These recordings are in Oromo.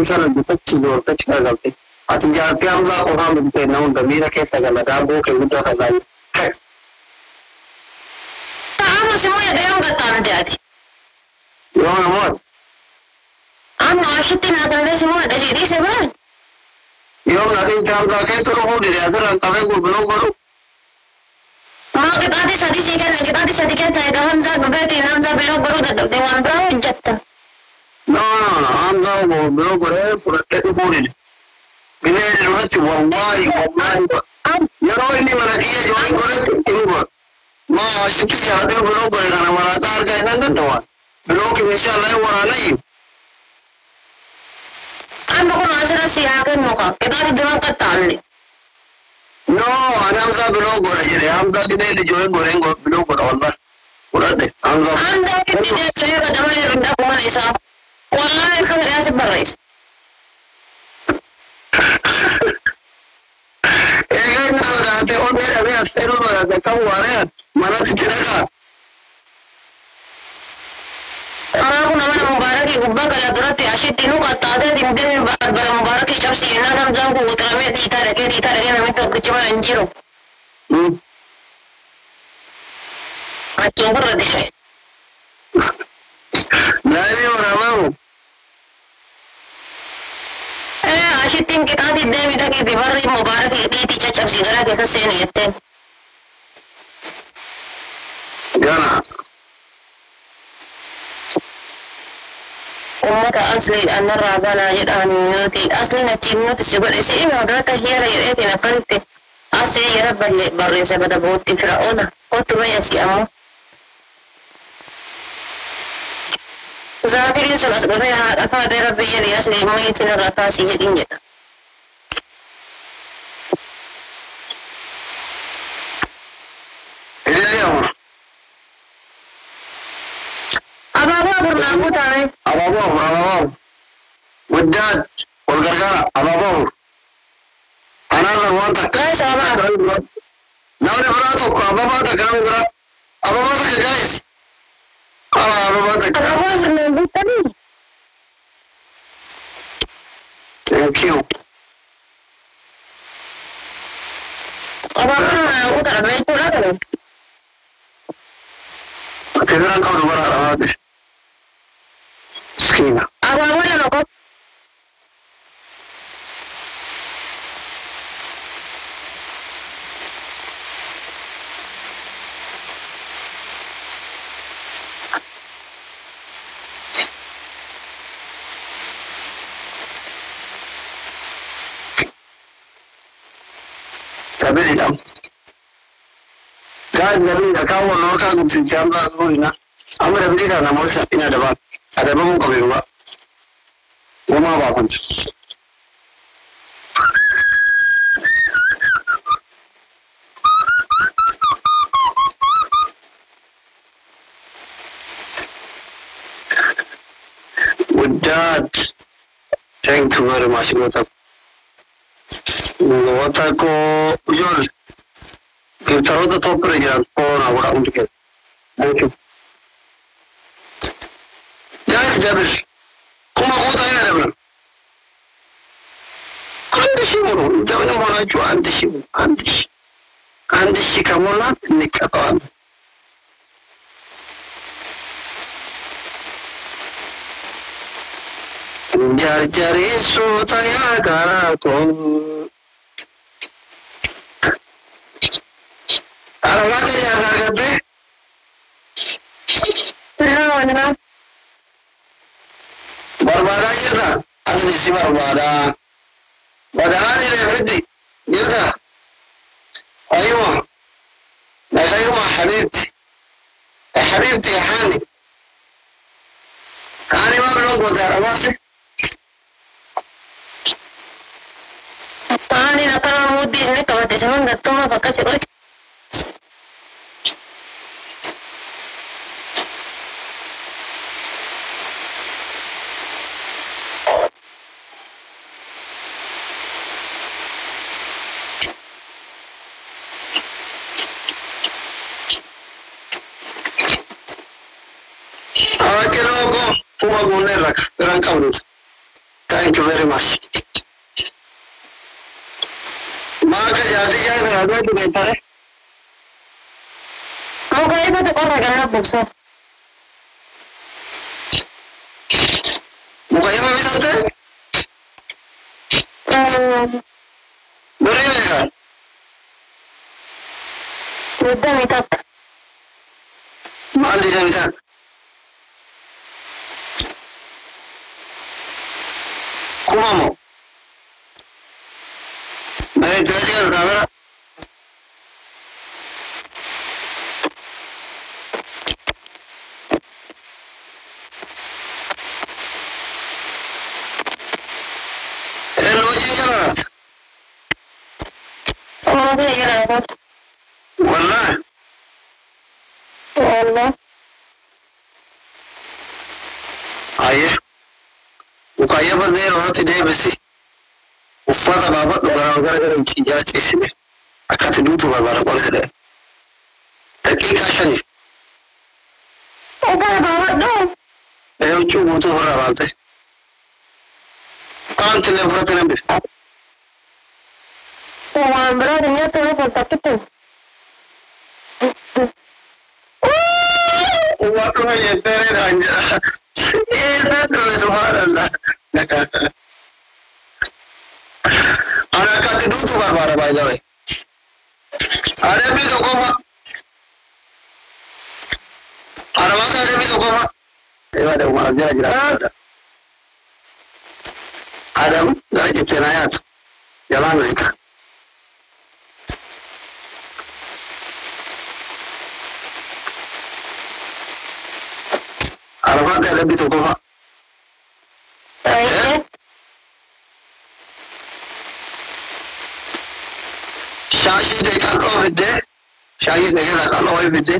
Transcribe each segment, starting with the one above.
sana bitacci zuwa ta cika galte a cikin jarfi an za ku hamu ta na wanda mira kai ta gala da boke gudu ka zai ama si mo ya da ga tan da ati yo amor ama ashiti na da si mo da ji se ba yo na din jam ka kai to hu de azra ka be gudu guru ma ke tadi sadi si kan sai da hamza ga be ti hamza bilo guru da de wan bra jatta no hamza go bilo guru furate to hu de bine de wati wallahi yaro ini mana dia join guru ini ما شفتي هذا بلوك أنا مرة تارك هذا ندوا بلوك إن شاء الله ورانا يو أنا بقول أسرع سياق الموقع كذا تدرون كتاني no أنا همزة بلوك ولا جري همزة كده اللي جوين غورين بلوك ولا والله ورده همزة كده جوين كده ما يرد أبوه ليسا والله الخير يا سب الرئيس إيه كده هذا أول مرة أبي أستيرو هذا كم وارد mana tijiraga aku nama mubarak ibu bakal adurat asyik tinu kata ada di mungkin bala mubarak icap sih na nam jangku utarame di tarage nami tu kecuma anjiro macam berada nani orang mau asyik tin kita di demi dah kita beri mubarak di cacap sih gara kita seni ete Gana. Ummata asli anna rabana yadani nati asli na chimno tisibur isi ina wadata hiyara yureti na kanti asli yara barre sabada bhuti fir'auna otu baya si amu zakirin sulas baya afa de rabbi yali asli muyitina rafasi yadin yada Ini dia mah. Apa Wadad Walgargara Apa Anak lawan tak guys sama Nama dia beratuk Apa tak kami berat Apa tak guys Apa tak tadi Thank you apa aku tak ada itu lah kan Tidak kau dua orang ada Skina apa yang aku Tapi jam. Guys, tapi kau orang kau mesti jam lah semua ini. Ambil apa dia kan? Ambil ini ada apa? Ada apa muka biru? Rumah apa pun. With that, thank you very much. Wataku Yul kita udah top perjalanan orang untuk kita. Thank you. Guys, Jabir, kamu mau tanya apa? Anda sih mau, jangan mau laju anda sih kamu nak nikah tuan. Jari-jari sutaya karakom. Kalau ada yang harga deh, mana berbada je dah. Asli si berbada. Padahal ni lebih je dah. Ayo, nak ayo mah Habibti Hani. Hani mah belum bodar apa sih? Hani nak kalau mudi sini kalau di sana nggak tahu apa kasih. Ahora que loco, fuma con el raca, pero en cabrón. Thank you very much. Maka jadi kan ada tu betul. Mau kaya pada orang kan bukso. Muka yang mana tu? Beri mereka. Minta. Mandi saya minta. Kumamu. Baik, terima kamera. Hello, Jingara. Oh, dia ya. Wallah. Allah. Ayah. Ukaya bandar orang tidak bersih. Ufada babat gara-gara kinja sini. Akan tidur barbar kalau ada. Tapi kasih ni. Bawa dong. Cuma tu barbar tu. Kan telefon terang besar. Beratnya tu apa tu? Waktu ni terang aja. Tu subhanallah. Anak kat tidur tu barbar by the way. Ada bi tu koma. Ada bi tu koma. Ada umar ada. Adam, dah kita nayat. Jalan mereka. Ada bi tu koma. Shahi dekha lo vidde. Shahi dekha lo vidde.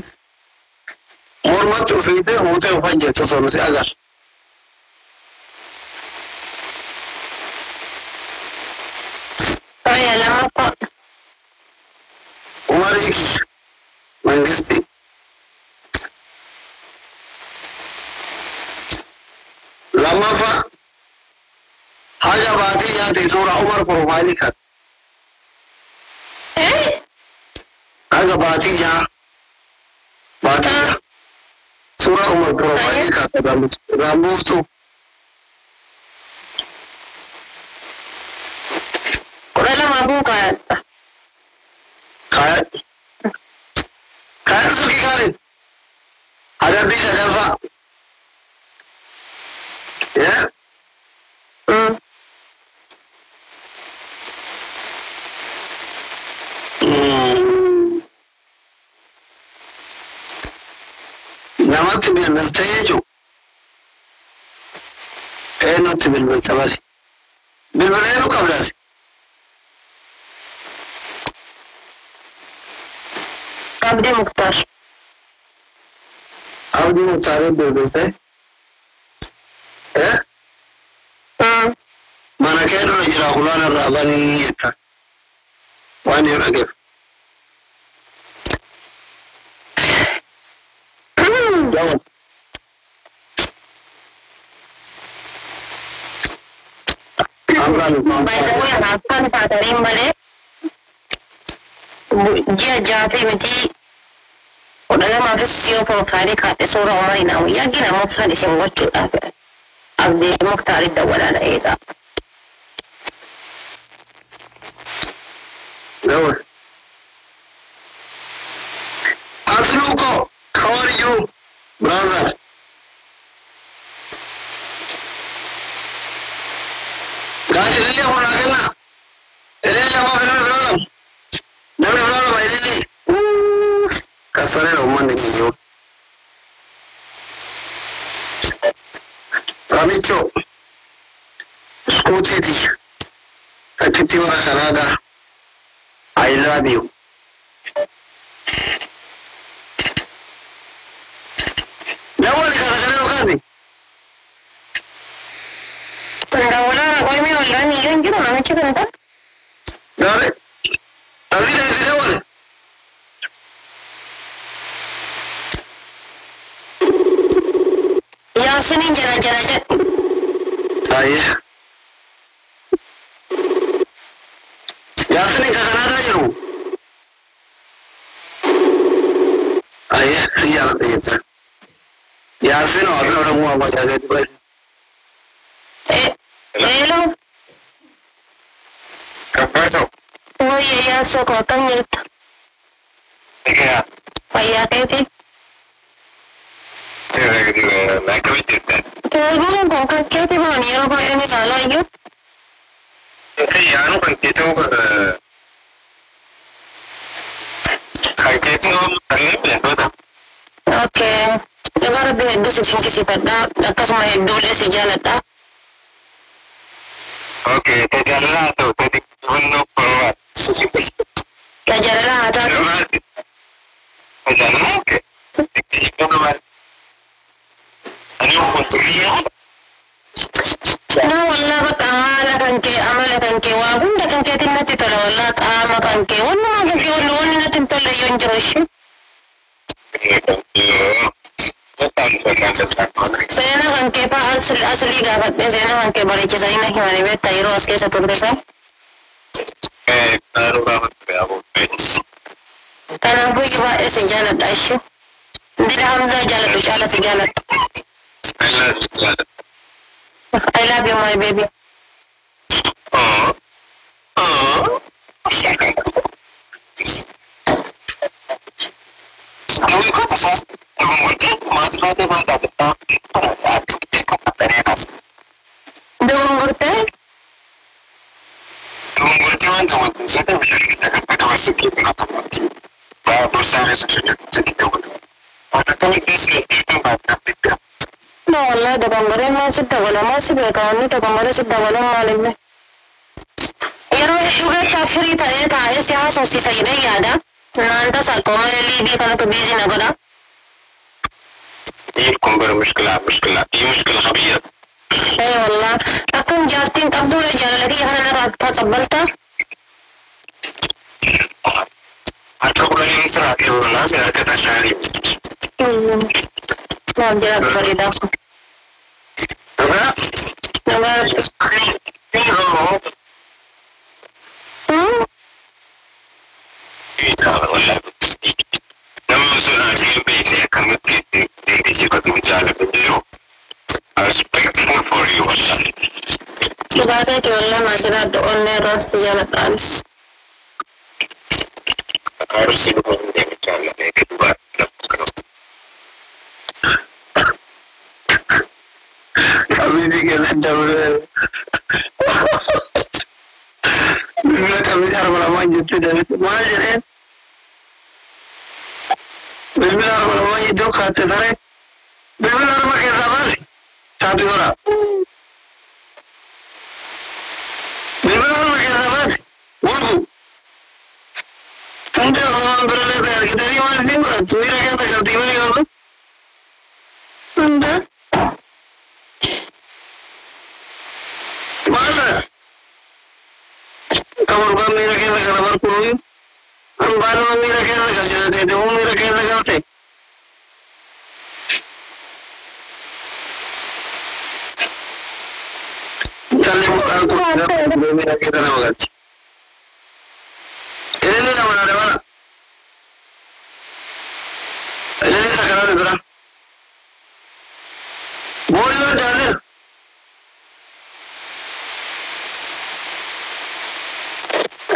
Mormat ufide hote ufanje to sonu se agar. Ya lama kok. Umar iki mangisti. Lama fa haja baati ya di surah Umar profile kat. Haja baati ya. Surah Umar profile kat rambut tu. Orang lama bukan. Kaya suki kali. Ada bisa dapat. Ya. Nama tu bil mustahil. Not bil mustahil. Bil mana lu kablas? Abdi Mukhtar. Abdi Mukhtar bil mustahil. Mana kaya lu jira kulan Rabani itu. Wani lagi. Jawab. Baca yang akan padarin balik. Dia jatuh mesti. Udah lama fisiyo profile kat seorang orang ini. Ya gila mau file sih mau cuci. Abdi Mukhtar itu wala itu. Jawab. Asluko, how are you, brother? Guys, ini apa nak kena? Ini apa film? Nama film apa ini? Kasarnya rumah ni yo. Ramicho, skuti di. Takiti orang Kanada. I love you. Jawab ni kata-kata lo kan? Pendahuluan aku ini orang ni yang kita mana cakap tak? Jawab. Tapi dah sini jawab. Yang sini jalan-jalan je. Saya. Yasin Kanada Jeru. Iya itu. Yasin orang mau apa saja itu. Hello. Kapaso. Oh iya so kau tanya. Iya. Payah itu. Like we did that. Terus kau kan kita mana yang kau ini salah itu? Iya, anu kan kita kayak itu hari ini betul. Oke. Jangan lebih itu sih pada atas semua dulu sih jalan tak. Oke, terjalan tuh, tadi penuh perawat. Terjalan ada. Terjalan oke. Itu kan. Ini untuk dia. Nah, wallah bakal kan ke wabun dah kan ke tinat itu lah wallah ama kan ke wanu natin tolong yung jerush. Saya nak kan ke pa asli gabat saya nak kan ke balik saya nak himani bet tairo aske satu desa. Taruh gabat aku. Karena aku juga sejalan dasyu. Tidak hamzah jalan tu jalan sejalan. I love you, my baby. Kami kau tak sah. Mengerti? Masalah tu mana tak tahu. Mengerti? Mengerti mana tak? Saya bila kita kita masuk kita nak mengerti. Bahawa saya sudah jadi tahu. Ada kami kisah itu baca kita. No, wallah da bambare masih dalam masih berkawan da bambare masih dalam malam ni. Yaro juga kafiri tanya siapa sosi saya ni ada. Nanda satu malam ni kalau kebiji nak. يكون مشكلة هي مشكلة خبيثة. اي والله أكون جارتين قبضوا لي جار لقي أنا راتها قبلتها. أتوقع إن إنسان يقول الناس إذا كتشاري. ما جرب فريدة. Apa? Nama. Kita Allah. Nama sudah jadi kami di sini menjalan beliau. I respect for you. Sebagai kewajiban masyarakat online rasa jalan alis. Harus itu menjadi jalan yang kedua. Kami tinggal dahulu. Bila kami harus melawan itu dari mana jadi? Bila harus melawan itu kata saya. Bila harus makan apa? Tapi orang. Bila harus makan apa? Wulu. Anda orang berletar kita ni mana sih? Tuh ira kata ganti mana itu? Anda. Mana? Kamu baru mira kita kalau berpuluh. Am baru mira kita kalau jadi demo mira kita kalau teh. Kalau aku mira kita nama gaji. Ini ni nama ada mana? Ini ni sekarang ada berapa? Boleh ada.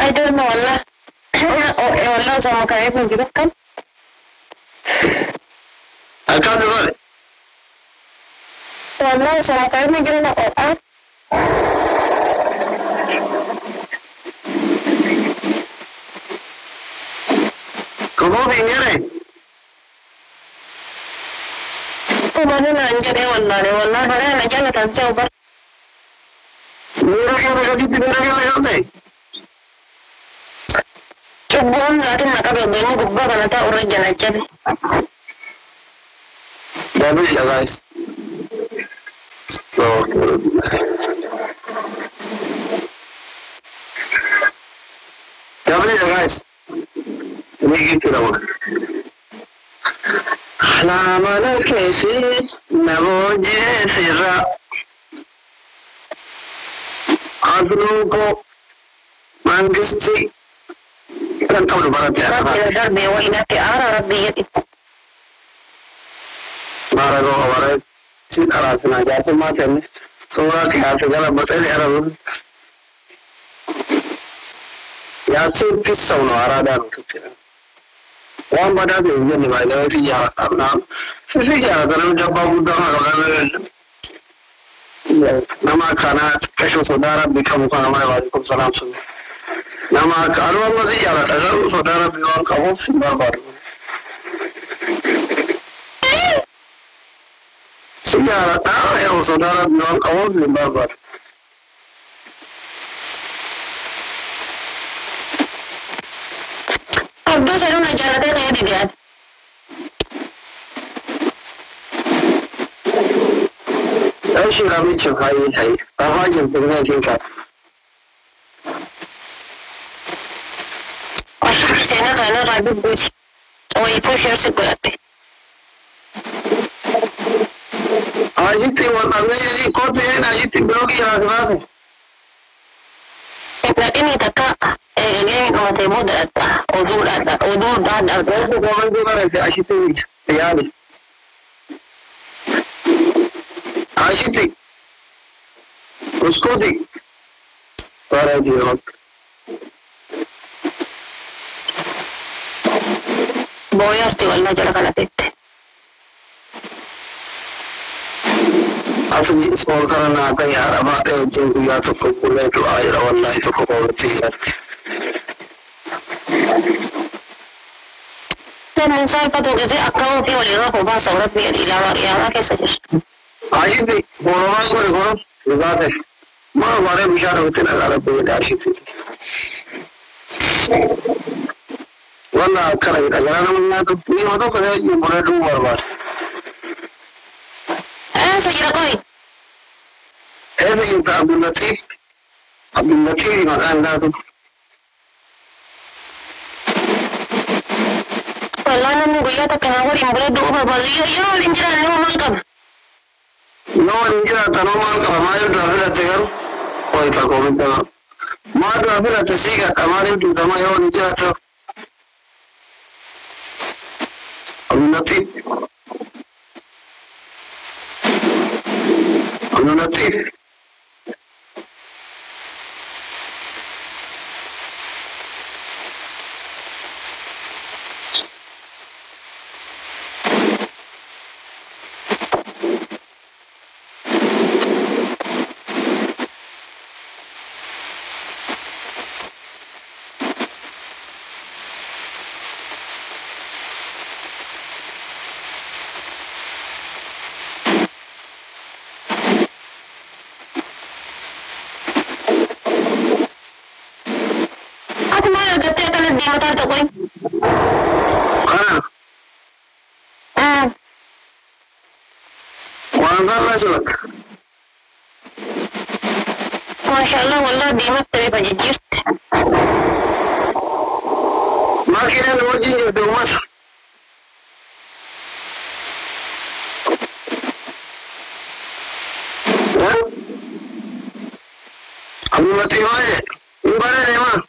I don't know Allah. Allah sama kayak pun juga kan? Akan tu boleh. Allah sama kayak pun juga nak orang. Kau tinggal ni? Kau mana nak jadi wallah hari nak jalan tak jauh. Mira kita kalau teh. Coba zatin nak agak gini gubah karena tak orang jalan aja deh. Double ya guys. So. Double ya guys. Ini gitu lah. Lama kesi naboje sirra. Aslu ko Mangisti kan tahu barat ya. Rabbi darbe wa inati ara rabbi yadi. Mara go barat si arasana ja semua kan. Soalnya kita segala betul ya harus. Ya sih kisah orang ada tu. Orang pada tu ni macam si ya karena si ya karena jabab muda orang nama kana kasih saudara bikamu kana waalaikum salam semua. Nama kalau masih jalan, kalau saudara bilang kamu siapa baru? Siapa tahu yang saudara bilang kamu siapa baru? Abdul saya nak jalan deh kayak dia. Aisyah kami cukai hai, apa yang tengah tingkat? Saya nak ragu bus. Oh itu share sekurate. Ajiti waktu ni kau tu ni ajiti blogi rasa. Ini tak ini mata muda ada. Udur ada. Itu kau tu mana sih ajiti ni? Ya ni. Ajiti. Usko di. Para dia. Boyarti wala jala kalapete. Asli sponsor na आता यार अब आते हैं जिनको या तो को बोले तो आज रवल्ला तो को बोलते हैं Dan saya patut kasi akau ti wali ro ko ba sa urat biya ilawa ya कैसे आज भी बोलवा को देखो बात है मां हमारे विचार होते ना कर पे आशी थी वल्ला करेगा यार ना तो ये हो तो करे ये बोले तो बार saya kira koi. ऐसे ही था अब्दुल लतीफ मकान दा तो Wala na mo gaya ta kana ko rin do ba ba yo linjira no malkam. No ninja tano mal kamayo travel te karo koi ka komenta ma travel te siga kamare tu tamayo ninja ta Abdul Latif Di motor tu koi. Wanzar surat. Masya Allah, wallah di mat tapi baju jirt. Makin ada wajib jadi mas. Abdul Latif aja. Ibarat ni mah.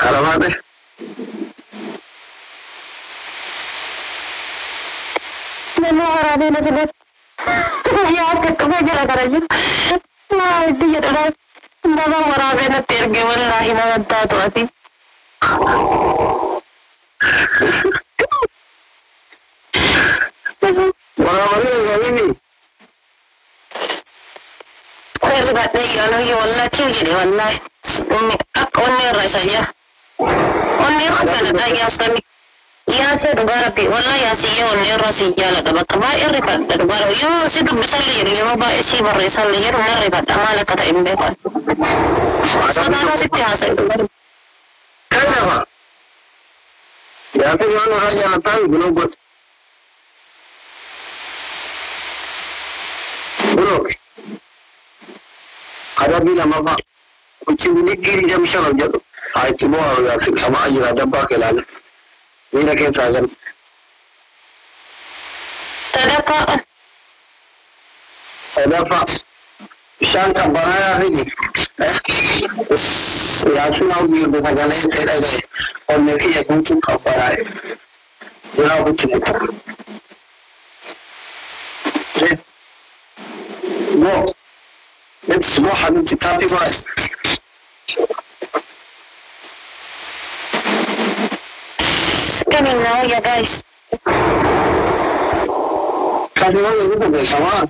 Alamat deh. Nemo harap ini sebab ya setu aja lah kerja. Nah itu ya dah. Nemo harap ini terge wallahi nak tahu hati. Orang mana ini? Saya sudah ni wallah cium jadi wallah. Ini aku ni rasa ya. Oni rasa ada ya sami. Ya saya dengar tapi wallah ya sih ya oni rasa ya lah dapat kembali ribat dengar yo sih tu bisa lihat ni mau baik sih berisa lihat orang ribat amal kata imbe kan. Sekarang sih biasa itu. Kenapa? Ya tu yang orang yang tahu belum buat. Belum. Ada bilang apa? kuchi biligiri jam shalom jadu ay tibo ya fi kama ajira dabba kelala ni da kai sagan sadafa shan kabara ya rigi ya suna biyu da sagana ya tsaye daga wanda ke kuncin kabara ya kuci mutum no let's go حبيبتي happy first coming now ya guys casi no le digo que chaval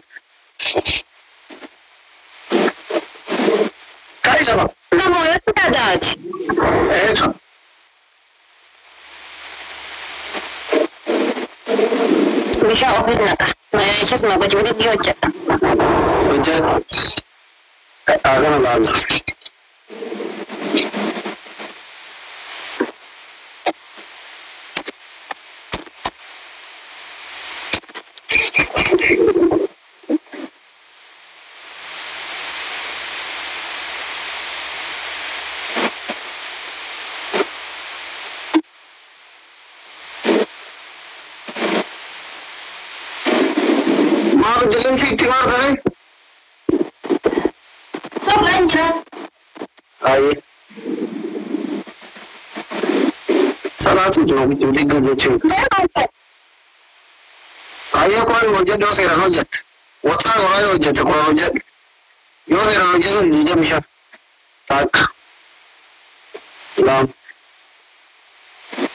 cállate no mo ya está dad eso bisha ofidna ka ma ya shi ma baje wani giyoje وجد أغنى الله ما رجلين في اعتبار ذلك Aye. Salatu jo juli gudu chu. Aye ko hoja do sera hoja. Wata ko hoja to ko hoja. Yo sera hoja ni jam sha. Tak. Lam.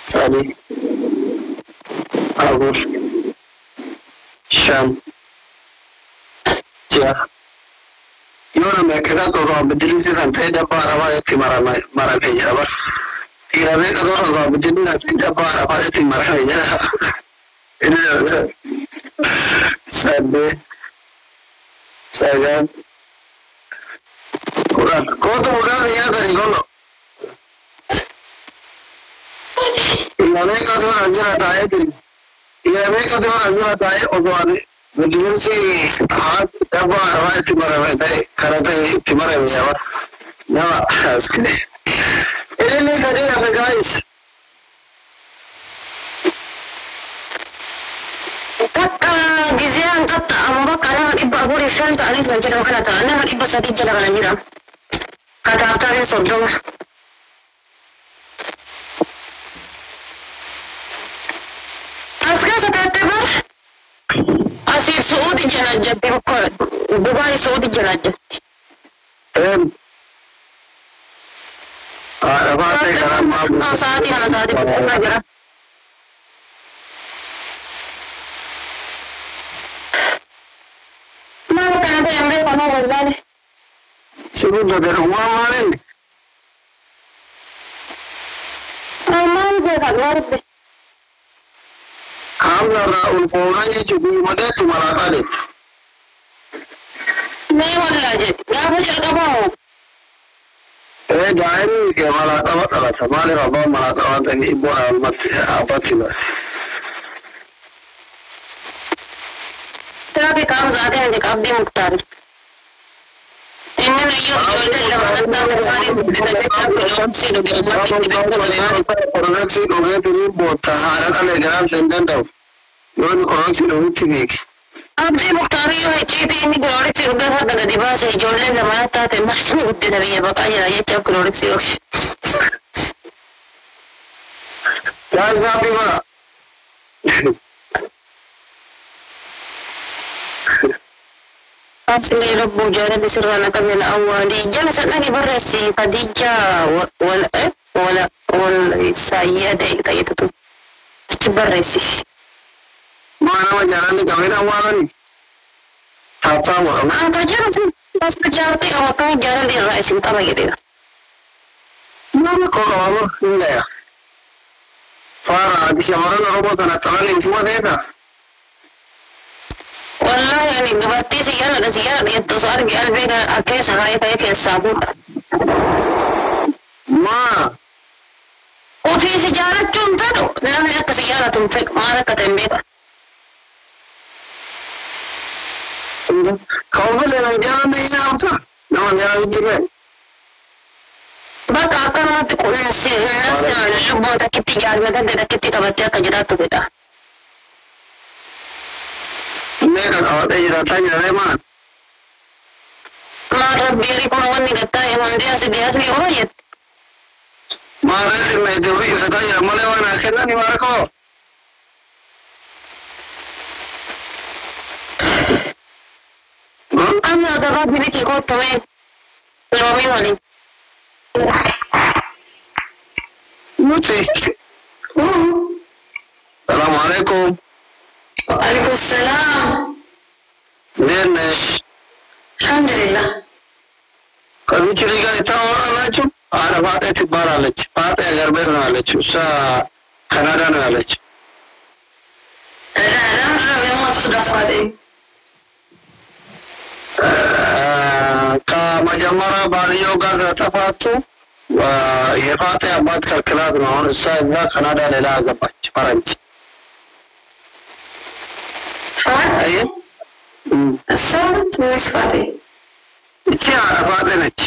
Sali. Agur. Sham. Tia. Yona me keda to so bidili se sante da para ba ti mara pe jaba ira me ka to so bidili na ti da para ba ti mara pe jaba ina sabbe sagan ko to muda ya da ni gono ira me ka to ranjira ta ai ti ira me ka to ranjira ta ai o do bidili se ha da para ba ti mara pe dai karate ti mara pe jaba na askne ele kare ya guys gizian kata amma kana ibba guri fanta ani sanjira kana ta ana ibba sadi jala kana jira kata tare sodoma aska satate bar asir saudi janajat ko dubai saudi janajat Arabate karam ma saati na jira Ambil kono wallahi. Segundo de rumah malen. Aman je keluar deh. Kamla Raul Foranya juga ada tu malaka deh. Nih wallahi, nggak boleh nggak mau. Jangan ke malaka kalau sama Rabah malaka orang ibu almat apa tiba. Tapi kamu saat ini di Abdi Mukhtar. Ini lagi jual lama nanti bersari sebenarnya kita sih udah koreksi udah tiri buat taharan ada garam senden tau. Yon koreksi udah tiri. Abdi Mukhtar yo cerita ini koreksi udah ada di bahasa jual lama nanti masih udah tapi ya bakal ya cap koreksi oke. Jangan sampai mana. أصلي رب جارة سرنا قبل أولي جلست لك برسي خديجة ولا والسيدة تيتو برسي ما أنا جارة قبل أولي تابع أنا تجارة بس تجارتي أو كان جارة الرئيس تبع كده ما نقول والله إلا فارا بشمرنا ربط أنا ترى نشوف هذا والله يعني قبرتي سيارة يتصار قلبي أكيس هاي فيك الصابون ما وفي سيارة تنفق لم لك سيارة تنفق ما لك تنبيك kau boleh jalan di ini apa? Nama jalan itu kan? Baka akkanumatti qulqullinsi lubboota kitti jaalmata gada kitti qabattee akka jiraattu fedha. Meeqa qabatee jiraataa jirare maal? Maal rabbii kun wanni gattaa hundi asii hooyyatti. Maarreetti meetii ofii ibsataa jira malee waan haa kennani maarkoo. Amma asirraa bilitii kottumee loomii waliin. Nuti. Salaamu alaikum. Waalaikum salaam. Deernesh. Alhamdulillah. Kabichi liga itaa oolaalaachu haadha faaxeetti baalaalechi. Faaxee agarbees naalechu. Isaa Kanaadaa naalechu. Lamarraa beemoota sudaaf faaxee. ከመጀመሪያ ባልየው ጋር ስለተፋቱ የፋጤ አባት ከልክላት ነው። አሁን እሷ እዛ ካናዳ ሌላ አገባች ፈረንጅ። ፋጤ እሷ ትንሽ ፋጤ እቺ ፋጤ ነች።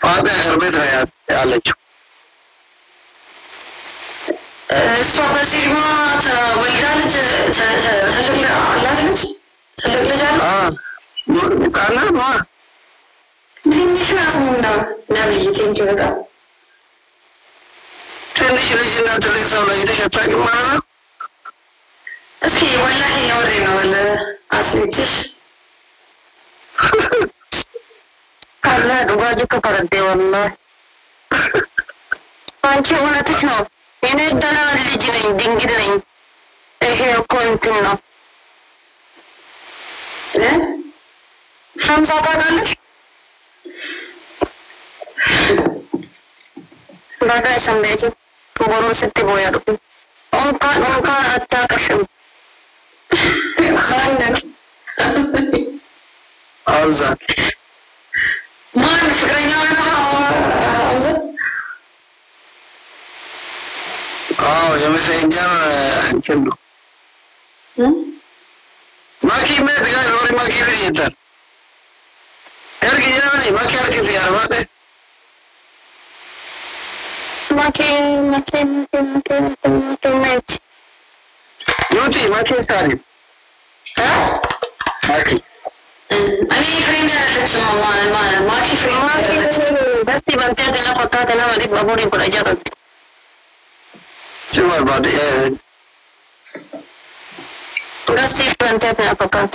ፋጤ ሀገር ቤት ነው ያለችው። እሷ በዚህ ወልዳ ልጅ ትልቅ አላት ልጅ ትልቅ ልጅ አላት። ህጻናት ማ ትንሽ ናት። ምነው ነብይ ቴንኪው በጣም ትንሽ ልጅና ትልቅ ሰው ለይተሽ አታውቂም ማለት ነው? እስኪ ወላሂ የወሬ ነው ወለ አስሊትሽ ካለ ዱባጅ ከፈረደ ወላሂ አንቺ እውነትሽ ነው። እኔ ገና ልጅ ነኝ፣ ድንግል ነኝ። ይሄ እኮ እንትን ነው ሸምሳ ታውቃለሽ? በጋ ሰንበጂ ቦሩን ስትቦያ ዱብ እንኳን አታውቅሽም። አውዛ ማን ፍቅረኛው ነው? አውዛ የመሰንጀር እንትን ነው። ማኪ ሜት ጋር ሎሪ ማኪ ብሪየታል ergi yani maki ergi ziyarate maki yuti maki sari maki ani friend alech mama maki friend basti bante tena pata tena wali baburi pura jagat cuma bade basti bante tena pata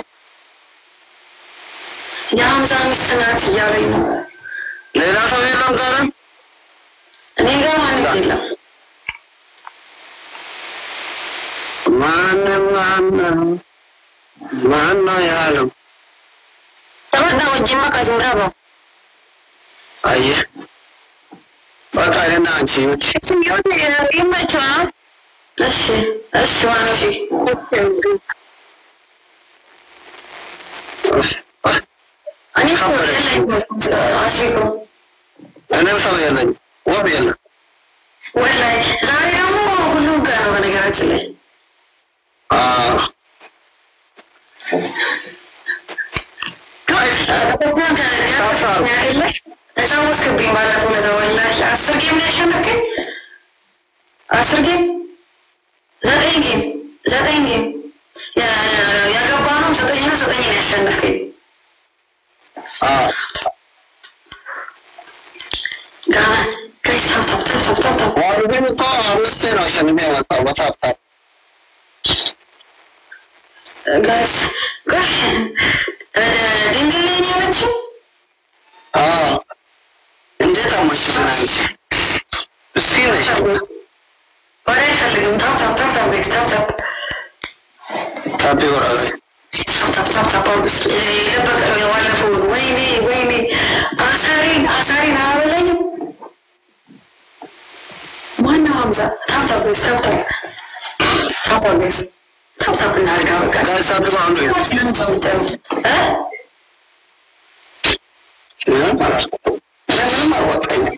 የሀምሳ ሚስት ናት እያለኝ ነው። ሌላ ሰው የለም ዛሬ? እኔ ጋር ማንም የለም። ማነው ያለው? ተመዳ ወጅማ ካዝምራባ አየህ በቃ እኔና አንቺ ሲዮት ይመችዋ። እሺ እሺ ዋናሽ እኔ እኮ አሽሪኮ እኔም ሰው የለኝም፣ ወብ የለም። ወላሂ ዛሬ ደግሞ ሁሉም ጋር ነው በነገራችን ላይ። ተጫወትክብኝ ባለፈው ዕለት ወላሂ 10 ጌም ነው ያሸነፍከኝ። 10 ጌም 9 ጌም ያገባነው 9 ነው ያሸነፍከኝ። ጋይስ ታፕ ዋርድን እኮ 5 ነው አሸንፌ የመጣው በታፕ ጋይስ ድንግል ላይ ነው ያለችው። እንዴት አማሽናለች? እስኪ ነሽ ወሬ አልፈልግም። ታፕ ጋይስ ታፕ ይወራል። ታፕ አውርስ የለበቀው የዋለፈው ወይኔ አሳሪን አበለኝ ማነው ሀምዛ? ታፕ ጋይስ ታፕ እናድርጋ በቃ ጋይስ ታፕ አንዱ ምንም አልወጣኝም።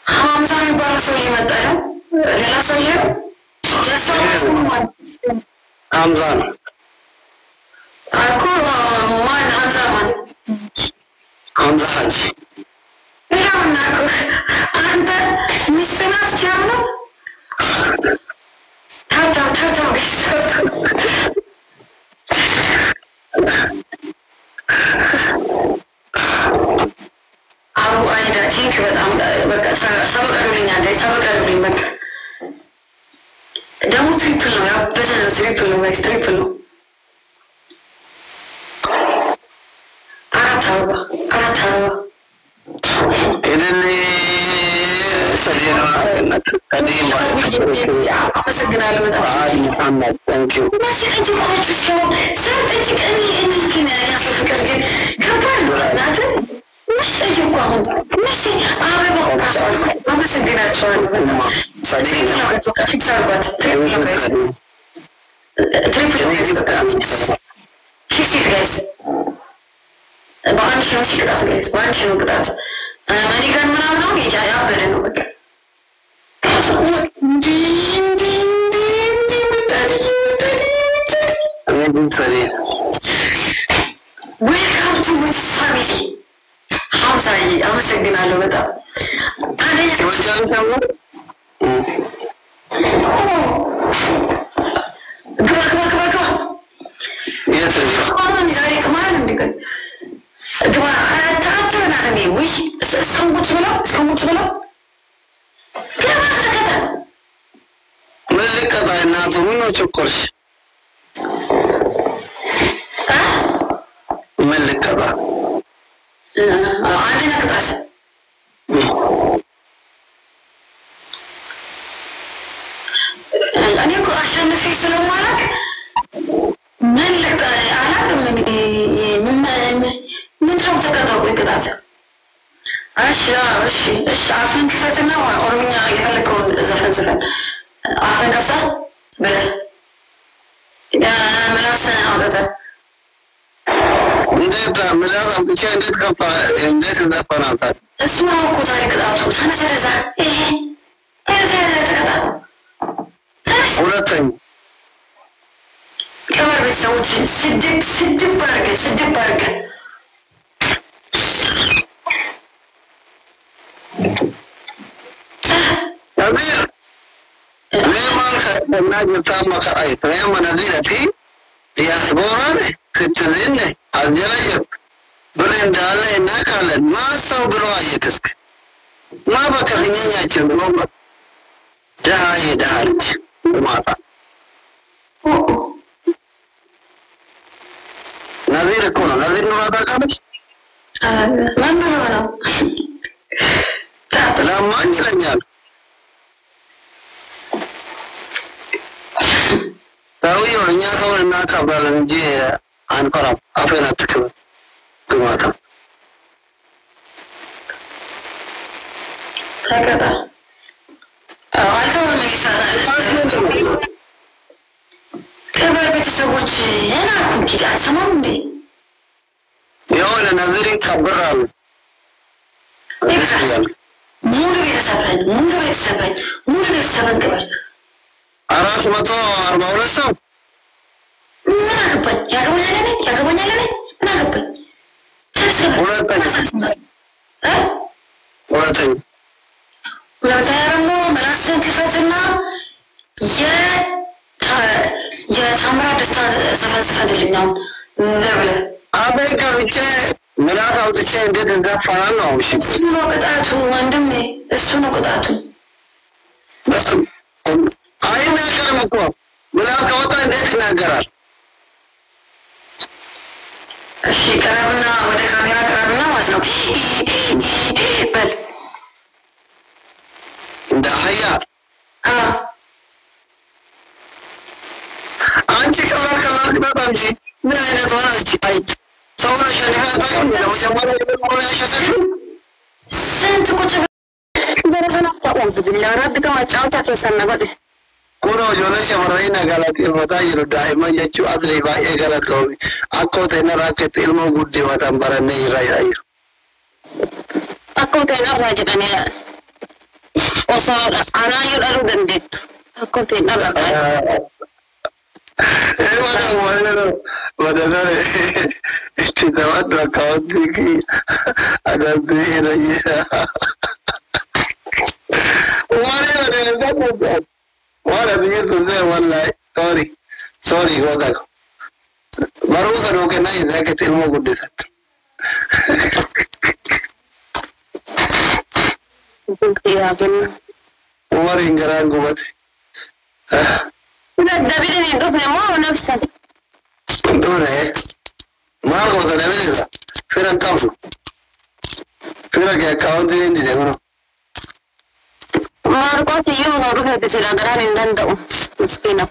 ሀምዛ የሚባለው ሰው ሊመጣ ነው። ሌላ ሰው ሊሆን ሀምዛ ነው እኮ ማን ሀምዛ ማን حمزة حاج يراوناكو أنت مستمع تجامله تاو بس أو أيدا تيجي بتأم بقى سبق أرولين عندي سبق أرولين بقى دمو تريبل يا بدل تريبل بس تريبل أرتاوا إنني سلينا قديم أمسكنا له ده محمد thank you ماشي أنت قلت شو سألتك أني يمكن أنا أفكر كبر ناتن مش أجيبهم ماشي أنا بقول أمسكنا شو سلينا في سربات تريبل جايز بعد شنو شكلات جايز بعد شنو قطعت ماني كان منامنا يجي يعبر إنه بقى Welcome to this family. Hamza, I'm saying I love that. Come on. Yes, come on, because come on, تعال نعمل وي اسكم بلا كده ملك هذا الناس منو تشكرش ملك هذا عندنا قطعة أنا أقول عشان في سلام مالك ملك علاقة من ترى تقطع قطعة ايش عارفين كيفتنا وأورمينيا يحلكوا زفن عارفين كفتها بلا يا ملاسة عقدة نديت ملاذ أم تشين نديت كفا نديت زفناتها اسمعوا كوتاري كداتو سنة سرزة تكدا ولتين كمر بتسوي سدب برقة نذير ليه ما الناس تام كأيت ليه ما نذيرتي diasporane كتذنه أزيلاجب برندالة ناكالن ما صبروا أيكسك ما بكرني يأتي لهم جاي دارج ماذا نذير كونه نذير نرادا كانش ما بلونه لا ما يرجع تاوي ونيا كون ناكا بالنجي عن فرام أفنى تكبر كماتا تكدا عايزة ميسا كبر بتسويش أنا أكون كده أسمعني يوم نذير كبرال مولو بيتسبن كبر أراس متو أربعة ورسم ما أقبل يا قبل ما أقبل ترسبن ولتين ولو تعرفوا مراسم كفتنا يا تامرا دستا سفن دلنا ذبله أبيك بيتشي ملاك أو تشي بيت زفان أو شيء سنو قطعتو وندمي سنو قطعتو أي ناكر مكو ملاك أو تندس ناكرال الشيء قربنا وده كاميرا قربنا واسلو بل ده حيا أنت كلار كده تمشي من أين توانا أيت صورة شريحة تاكل لو جمال يقول يا شكل سنت كتب درسنا أعوذ بالله ربك ما تعوت تسمع بدي كونو جونس مرينا غلط المتا يرو دائما يجو أدري باي غلط هوي أكو تينا راكت علمو غودي واتم برني يراي أكو تينا راجعني وصار أنا يرأرو دندت أكو تينا راجعني Bueno, este tabaco acabó de que a la primera ya. Wala cierto sea wallahi. Sorry godako. Barusa no que nadie da que tenemos que decir. Umar ingran gubat. لا David ni doble mo nafsa. Dole. Marco da David. Fira campo. Fira que acabo de ir no. Marco si yo no ruhe de sila garan indanda miskina.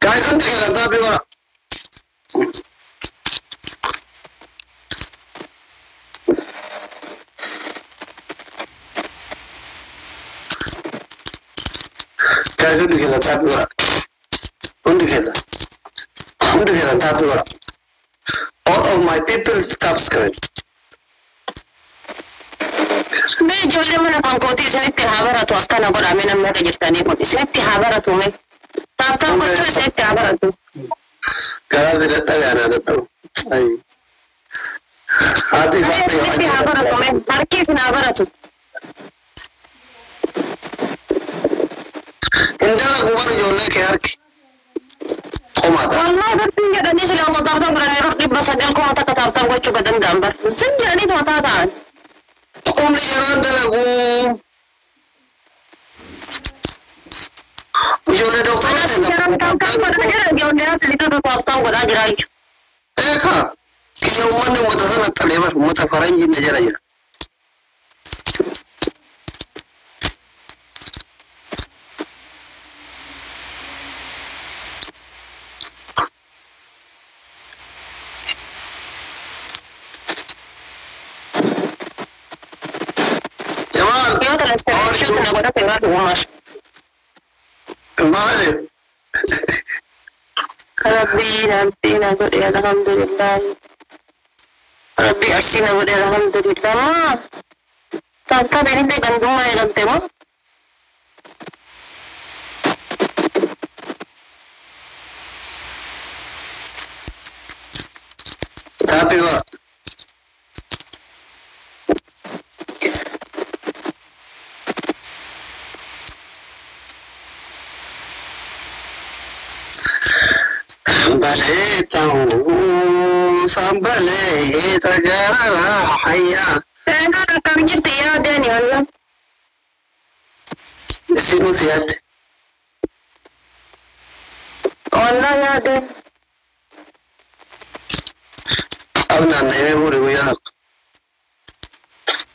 Guys, I'm taking that up. Guys, I'm taking that up. All of my people subscribe. मैं जो ले मैंने कंकोती से नित्य हावरा तो अस्ता नगर आमेन में के जितने को इसे नित्य हावरा तो मैं ताप को तो इसे नित्य हावरा तो करा दे रहता है आना रहता हूँ आई आधी बात है नित्य हावरा तो मैं हर किस ने हावरा तो इंडिया में घूमने जो ले के यार की والله بس يا دني سلام الله طبطب قراني روح بس اجلكم ما تكتبتم وجهك قدام جنبر سجلني تعال قوم لي يران دلغو وجولة دكتور أنا سيران كم بدنا جرا جونا سليك بطاقة ولا جراي إيه كا كي يومنا متذنا تليبر متفرنج نجرا شو تنقول لك يا وماش مالك ربي نقول يا الحمد لله ربي أرسينا نقول يا الحمد لله ما طب ini deh gandum ما يغنتي ما tapi kok Sambale tagara haya. Saya akan ngerti ya Dani Allah. Sino siat? Allah ya Den. Alna neme buri uyak.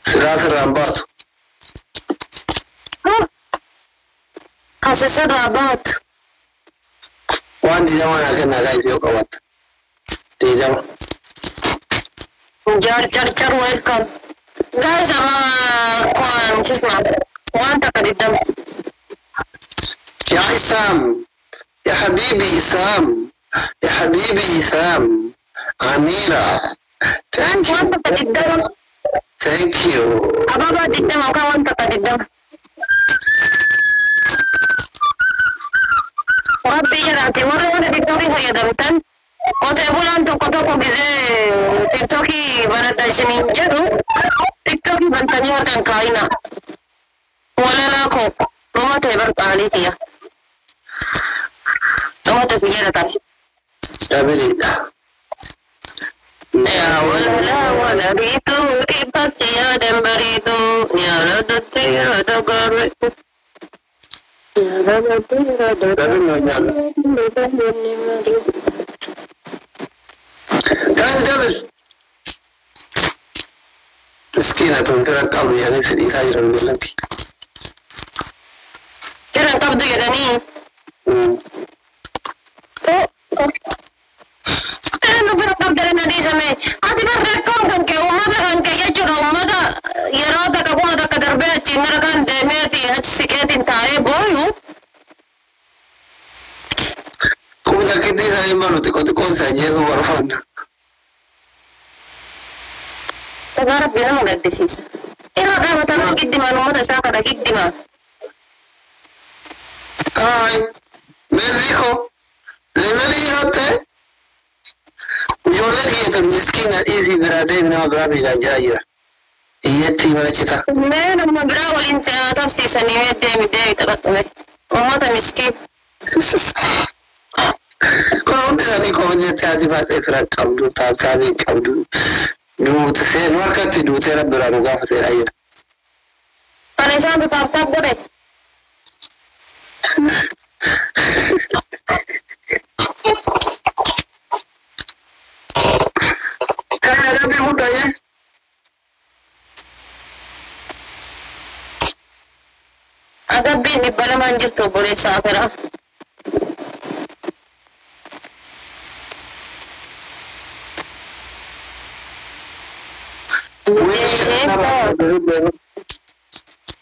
Sirat rambat. Kasih rabat. Wan di zaman akan nagai dia kawat. Di zaman. Jar welcome. Guys sama kuan cisna. Kuan tak kadidam. Ya Isam. Ya Habibi Isam. Ya Habibi Isam. Amira. Kan kuan tak kadidam. Thank you. Apa kadidam mau kawan tak kadidam. Rabbi ya nanti mana diktori ho ya damtan. Ote bulan toko gize TikToki banata ismin jadu. TikToki bantani harkan kaina. Wala la ko. Roma te bar kali tiya. Roma te sijera tani. Abili. Ya wala bitu ibas ya dembaritu ya radati radagare. Kan Jabir. Miskina tuntira kabri yani fidi hajra laki. Kira kabdu ya Dani. No pero kabdare na di same. Ati bar record ke umada kan ke ya juro umada yarada ka kuma da kadarbe chingra kan demeti haj siketin tae boyu. Kuda kiti sa imano te kote konsa nyezo warfana. Tagarap yun ang magagdesis. Pero لا مثلا قد ما نمر ساقط قد ما هاي ميزيكو لملي هاتي يولد هي مسكينة إيزي برادين نوع برامي جايرة يتي ولا كذا لا لما براول إنسان تفسي سنوات دايم تبطل وما مسكين كلهم بيجي كومنت تاجي بعد إفراد كابدو تابعني كابدو دوت سين وركت دوت رب برامو قافة الأير أنا شان تطاب قريب كان ربي مدعي أجاب بيني بلا ما نجرتو بولي سافرة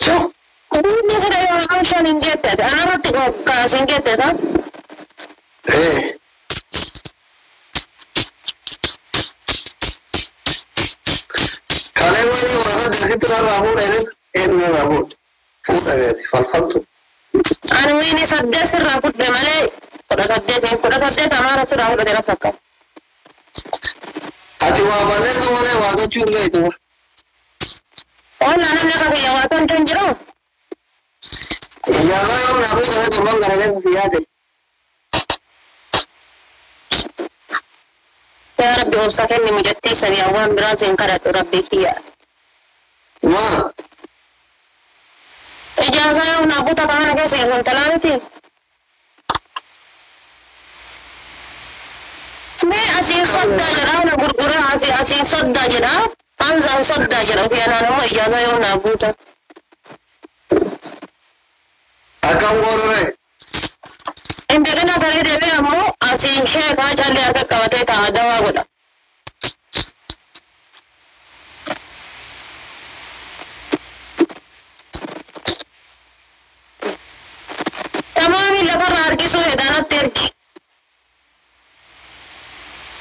شو ini sudah yang langsung injected. Anak nanti kok kasih injected, ha? إيه كلام ويني وهذا دخلت على رابور إيه من رابور فوق أبيتي فالفلتو Anu ini sadde sirra putde male kuda sadde tamara sirra udah dera fakka. أتي وابني زمانه وهذا شو بيتوا Oh nana mereka kayak watan tenjero. إجازة يوم نبي ده تمام كرهنا في هذا Ya Rabbi ursakan ni mujatti sari awan beras yang karat Rabbi kia. ما Ijazah yang nabu tak mana ke sih sontalan itu. Me asih sadda jera na gurgura asih sadda jera. Anza sadda jera kia nana mo ijazah yang nabu tak. أكم غورة Inde kana sari debe ammo asih syekh aja lihat ke kawate ta dawa goda. Tamam illa karar ki suhe dana terki.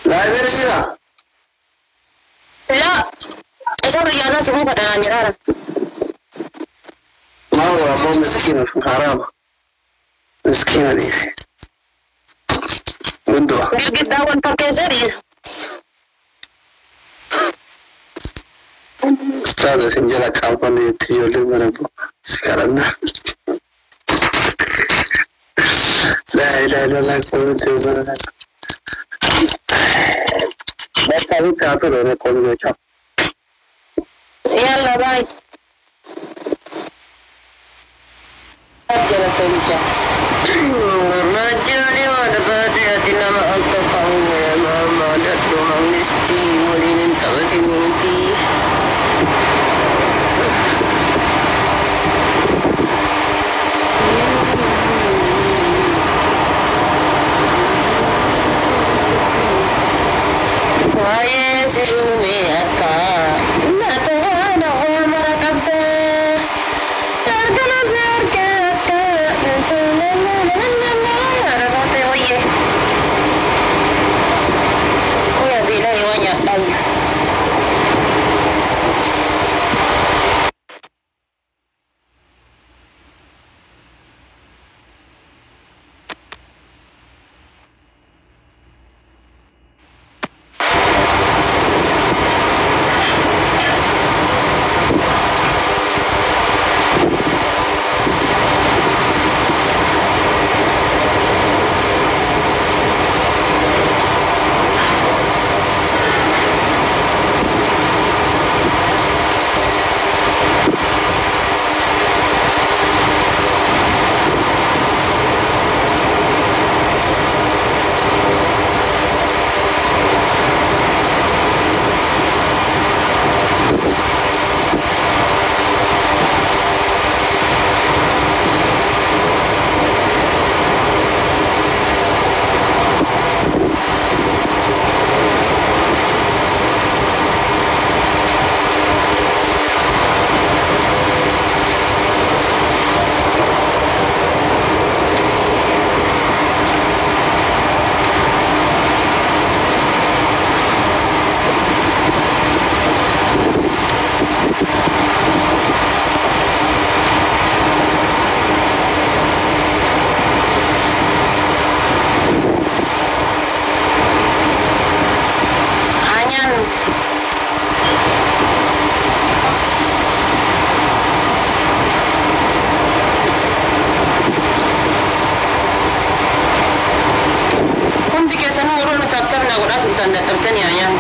لا يبرجي La, esa ijazah semua pada nanya ما هو أبو مسكين حرام مسكين دي ودوا Gilgit daun pakai seri. أستاذ سنجلا كافني تيولي مربو سكرنا لا إله إلا الله كون تيولي بس أبي تعطي له كون يوشا Yalla bye. Jangan terluka. Rajani wada bade atina ma alta kaunga ya mama datu mangisti walinin tawati ninti. Waye sirumi aka. Natana umar kabda. Tardana zarka aka. kan dadhabdan yaayaan.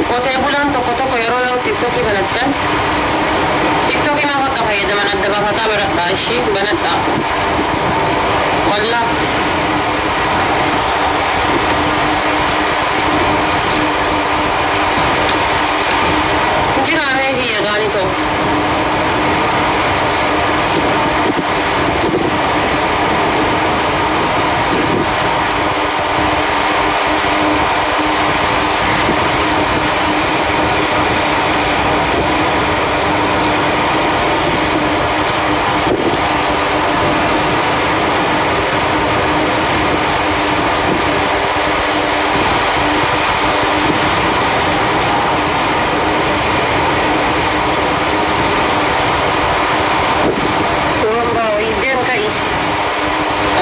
Qotee bulaan tokko tokko yeroo yoo tiktokii banattan tiktokii maa akka fayyadaman adda baafataa baradhaa ishii banadhaa wallaa jiraamee kiyya gaanii ta'u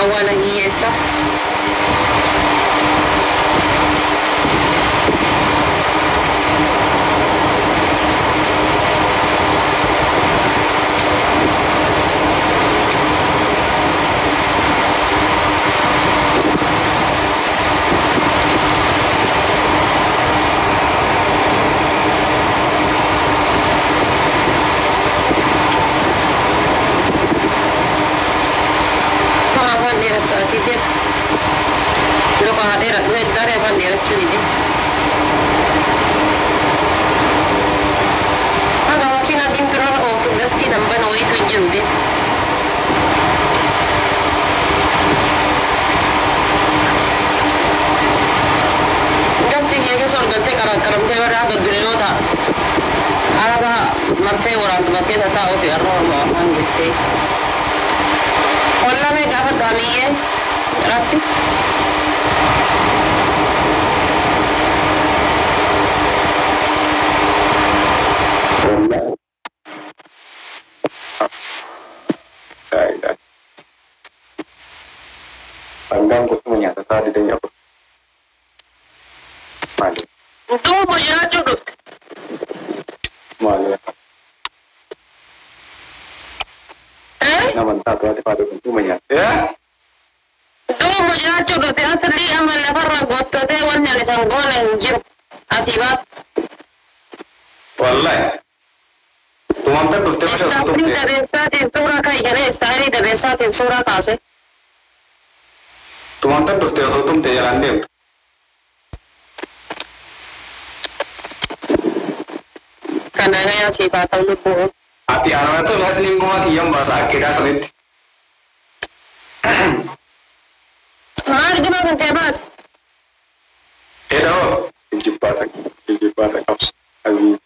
awal lagi yes ah. Saatiin suuraa kaase. Tuman tak dhufte osoo tumte jalaan deemtu. Kana gaya siif haa ta'u lubbuu. Ati aanatu asliin gumaa kiyyan baasa akkeedhaa sanitti. Maal guma kan kee baase? Edoo jibbaata qabsu. Azii.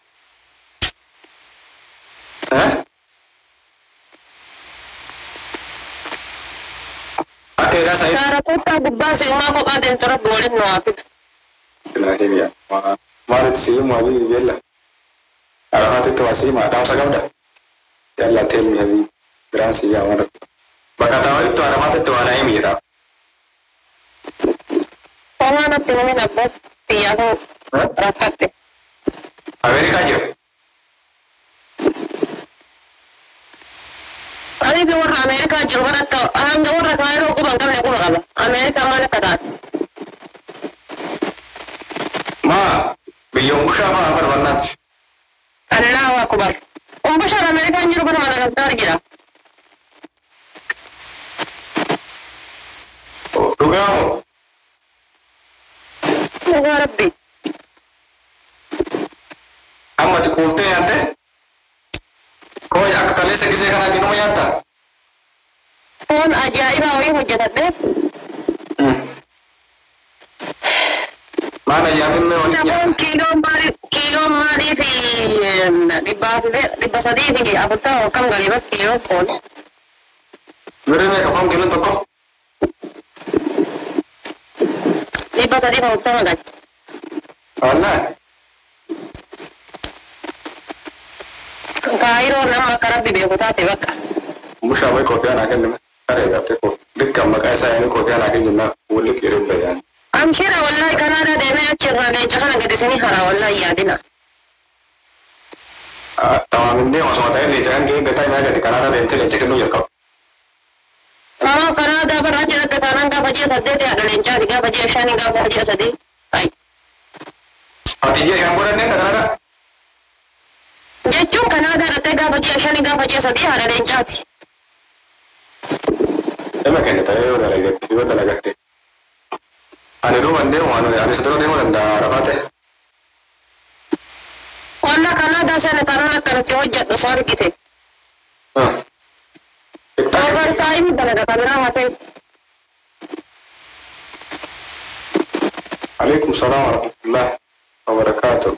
Cara kota gubbaa si'umaa kophaa deemtu rabbi waliin nu haa fidu. Ilaahiyya maalitti si'umaa fi biyya arafaatitti waa si'umaa dhaamsa qabda. Yalla teelmi habii biraan si'yaa waan bakka taa'utti arafaatitti waa dhaa'ee miidhaa. Homaa natti nami nabbat biyyaa ta'u rakkadhe. Ameerikaa jira. Ani bi warra Ameerikaa jiru kan akka hanga warra kaayiroo quban qabne quba qaba. Ameerikaa maal akka taate? Maa biyya umbushaa fa'aa barbaannaati. Allahu akbar. Umbushaan Ameerikaan jiru kana Madagaskar jira. Dhugaa moo? Dhugaa rabbi. أما تقولتي أنت كوي أكتر ليس كذا كنا كنوم يانتا فون أجائب أوي هجتة ما نجامين فون كيلو ماري في دبا صديق في أبوتا وكم غالبا كيلو فون زرينا كفون كيلو تكو دبا صديق أبوتا ما غالبا والله كايرو نما كربي بيوتاتي بقى مش أبغى كوفي أنا كنا أريد أتكلم دكتور ما كايسا يعني كوفي أنا كنا ولا كيرب يعني أمشيرة والله كندا دائما أشرنا ليجخنا قد سني خرا والله يادنا تمام إني ما سمعت اللي جان كي قتاي ما قد كندا دنتي لجكنو يركب ما كندا براجل كتانا كفجي سديت يا دلنجا ديكا فجي شاني كفجي سدي أي أتيجي yang bulan ni kata jechuun kanadaa dhattee gaafa ji'a shanii gaafa ji'a sadii haadha leencaati. Ema kenna ta'ee yoo dalagatte. Ani dhuman deemu ani sitti deemuu danda'a rafaate. Walla kanadaa sana taanaan akkanatti hojjedhu soo argite. Overtime dalaga kanaa hafee. Alaikum salaam wa rahmatullahi wa barakatuh.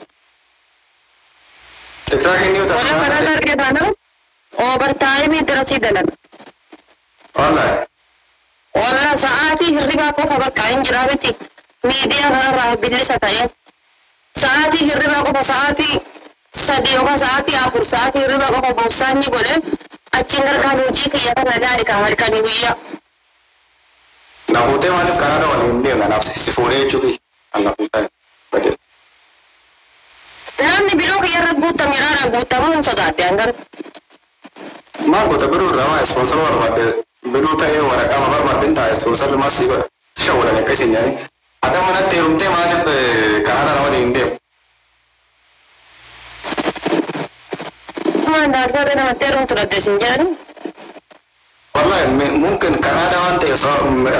Wala kanadaa argataana overtime dirasii dalaga. Walla sa'aatii hirribaa qofa bakka hin jiraa miti miidiyaa kanarraa bilisa ta'e sa'aatii hirribaa qofa sa'aatii sadii yookaan sa'aatii afur sa'aatii hirribaa qofa boossaanni godhe achiin harkaan hojii kiyya kana gaari kan halkanii guyyaa. Namoota maaliif kanadaa waliin deemna naaf si fuudhee jechuudha. Namoota badee. Namni biloo kiyyarra guutamedhaan guutamuu hin sodaadde hangana. Maal goota biroo irraa maa ispoonsara barbaadde biroo ta'ee waraqaa ma barbaadden taa'e ispoonsarri maa si godha shawwalan akkasiin yaani. Ada manatti heerumtee maaliif kanadaa nama waliin deemu? Mandaatota namatti heerumtu daddeesin jedhani. Wallahi mungkin kanadaa waan ta'e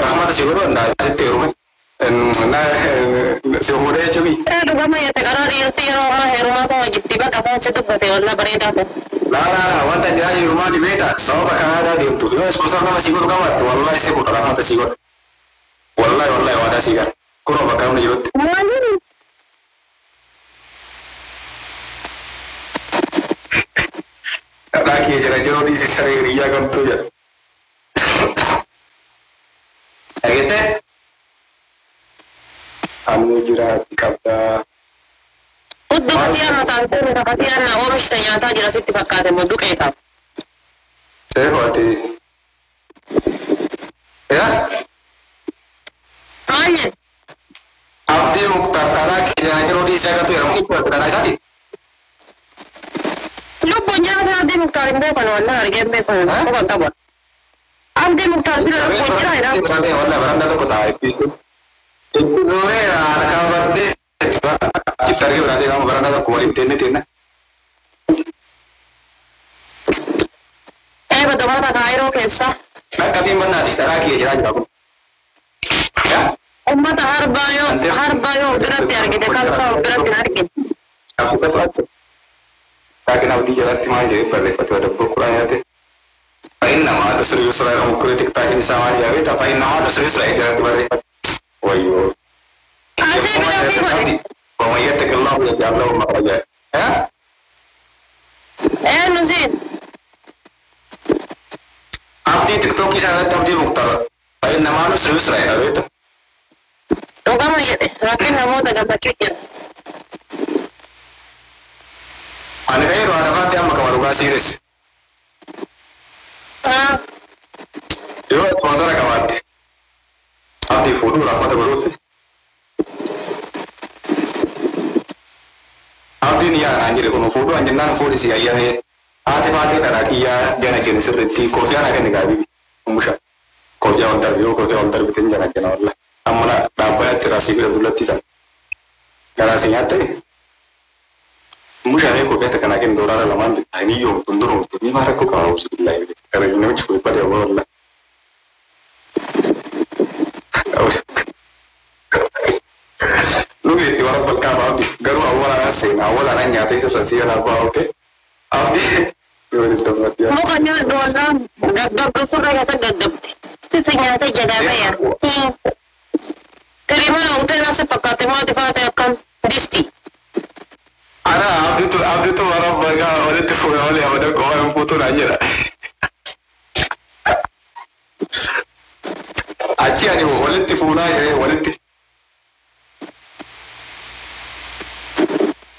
rahmata si godhu danda'a asitti heerume. Si fuudhee jechuudha. Dhugama yaate karaa dhiirtii yeroo ammaa heerumaa ta'uu jirti bakka afaan si dubbate walla bareedaa ta'e. Wanta dhiyaa heerumaa ni beekta sababa kanadaa deemtuuf yoo ispoonsar nama si godhu qabaatte wallahi si fuudha rahmata si godha. Wallahi waadaa si gara kunoo bakka namni jirutti. Maaliin? Dhaqee jira yeroo dhiisi saree hiriyyaa gamtuu jedha. Dhageettee? Ammoo jiraatti qabdaa. Hudduu fatiyaan mataan ta'e fatiyaan na oomishta nyaataa jira sitti fakkaate mudduu qeetaaf. Seefaati. Yaa? Maal jedhe? Abdii muktaar dhalaa keenya yeroo dhiisee akka tu'e rakkoo dhalaa isaati. Lubbuun jiraata abdii muktaar hin beekan wallaan argee hin beekan qofan qabu. Abdii muktaar bira lubbuun jira jedha. Wallaan baranda tokko taa'e. Iddoolee harkaa baddee achitti argee biraatee nama baranda tokko waliin teenne. Badumata kaayiroo keessa. Dhaqqabiin mannaati dhalaa kiyya jiraa kun. Ummata harbaa yoo biratti argite kalsaa biratti hin argine. Afrikatu atte. Laakiin abdii jalatti maal jedhee barreeffate wadabboo kuraan yaate. Fa'in namaa dhusri yusra jedhamu kure tiktaakiin isaa maal jedhamee fa'in namaa dhusri yusra jalatti barreeffate. Wayyoo. Asii biratti godhe. ومن يتق الله يجعل له مخرجا. ها؟ إيه نزيد. Abdi TikTok sana abdi muktar. Tapi nama lu serius lah ya itu. Rokama ya, rakyat namu tak dapat cuci. Ane kayak ruang apa tiap makan warung serius. Yo, sementara kawan. Abdi foto lah mata baru sih. Abdi ni ya anjir kono foto anjir nana foto sih ayah ya. Ate darah kia jangan kini seperti kopi anak ini gabi. Musha. Kopi on terbitin jangan kena Allah. Amala dapat terasi bila dulu tidak. Garasi nyata. Musha ni kopi terkena kini dolar laman. Ini yo tundur. Ini marah kau kau sudah ini. Karena ini macam kopi pada Allah. Lu gitu ورب الكعبة عبدي قالوا أولا نسينا أولا نياتي سرسينا باوكي عبدي يقول الدمت يا ممكن يقول والله قدرت صورة قدمت تسنياتي جدابية terima lah utai nasi pakai mau dikatakan akan disti. أنا عبدي تو ورب الكعبة ولدت فوق ولي أبدا كوهم بوتون أجرا أجي أنا ولدت فوقنا يا ولدت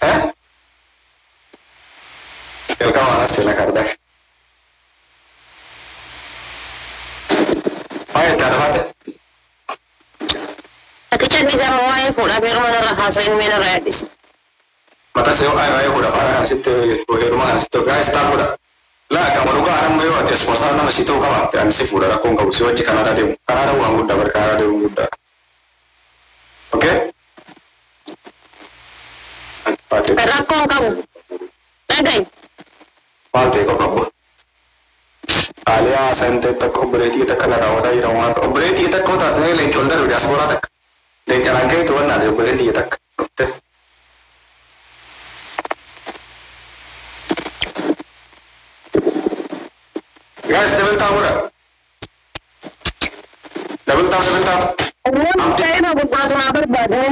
ها الكعبة نسي لك أردك ما يتعرفت Ketika bisa mulai pula biar mana rasain mana reaksi. mata saya ayo udah parah kan situ sebagai rumah kan situ guys tak udah lah kamu juga orang mau ada sponsor nama situ kawan dan si udah aku nggak usah jika ada demo karena ada uang muda berkara ada uang muda oke Berakong kamu, ada? Mati kok kamu alia sente tak operasi kita kena rawat aja rawat operasi kita kau tak tahu lain jual dah sekolah tak dan jangan kayak tuan ada operasi kita oke guys double tap udah double tap Saya nak buat macam apa badan?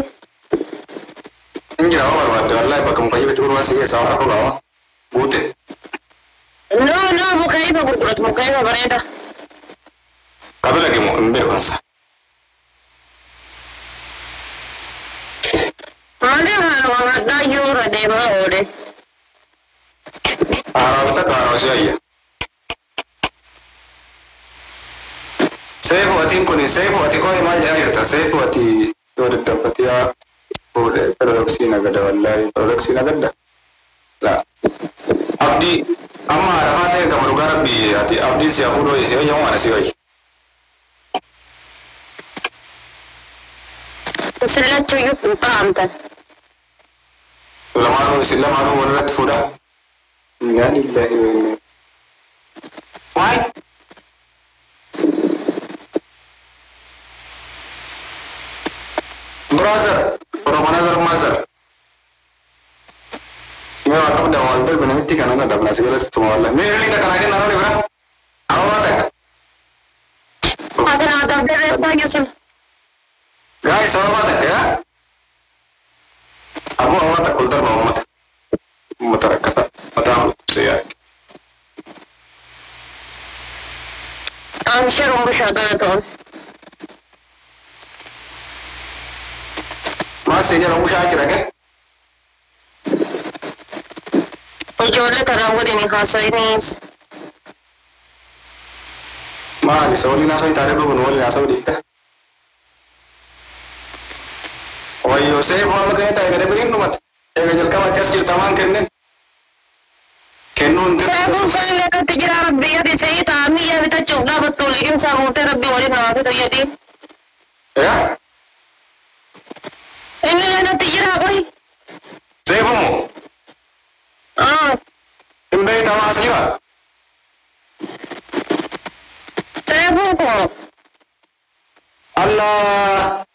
ini awal badan Allah bakal kayu betul masih ya sama aku bawa bute No, bukan itu buat bukan itu berada. kamu lagi mau ambil bangsa Ada hal ada jur ada mau deh. kita kalau saya saya buat tim kuning saya buat kau yang mana ya kita saya buat di luar dapat ya boleh produksi naga wallahi produksi naga lah abdi amma arafate kamar garabi ati abdi siapa dulu ya siapa yang mana sih Setelah cuy paham tak? Ulama anu warat fuda inna lillahi wa inna why brother mazar मैं आता हूँ डवाल तक बने मिट्टी का ना डबला से गलत तुम्हारा मेरे लिए तक आगे ना रोने बरा आवा तक Ada ada berapa Yusuf? guys आवा तक ya abu awa tak kultar mau mata kata mata saya Amshar bersyukur tu. masih jalan usaha kira kan Jodoh teranggut ini khas ini. ma ni sauli na sai tare bugun wali na saudi ta wayo sai mo ma ta ga berin no mat e ga jal kama tes kil tamam kennun Saya pun saya lihat tiga Rabbi ya di sini kami ya kita coba betul lagi sama hotel Rabbi wali nama itu ya di. ya Ini ada tiga kali. sai mo indai tamasira Saya buku. Allah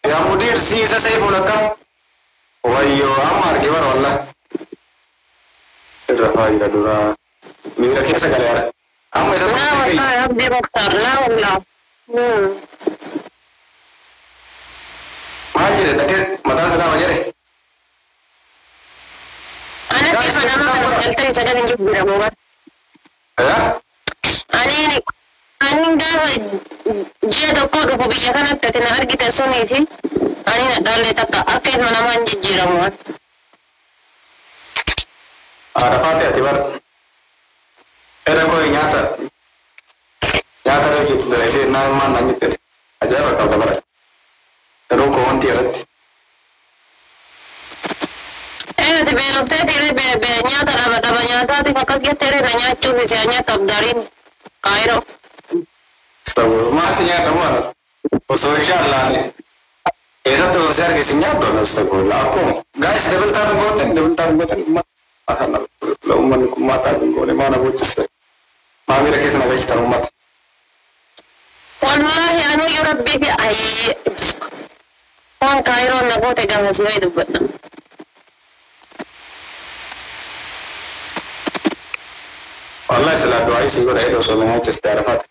ya mudir si sa sai fulaka wayo amar kibar wallah rafa ila dura mira kisa galera amma isa Nah, saya Rabbi Mukhtar lah Allah. majire dake mata sada majire Anak kita nama anak sekali saja yang jujur bukan. ya Ani dah dia doktor tu kebijakan kita tenar kita suni sih. Ani nak dalih tak akhir mana manjir jiramuan. Arafat ya tibar era ko nyata lagi tu dari nama mana nyet aja bakal sabar terus ko onti alat Nanti belum saya tidak nyata dapat nyata tapi kakas dia tidak nanya cu misalnya top dari Kairo. Tahu masih nyata mana so insyaallah nih satu share ke sini apa nastagul aku guys double tap goten asal lo umman mata ngone mana bocas mami rake sana guys tar ummat Wallahi anu yurabbi bi ay Waan kaayiroon nagoota gaafa si wayi dubbadha. Wallahi sila du'aa isii godha edoo soomina achista arafata.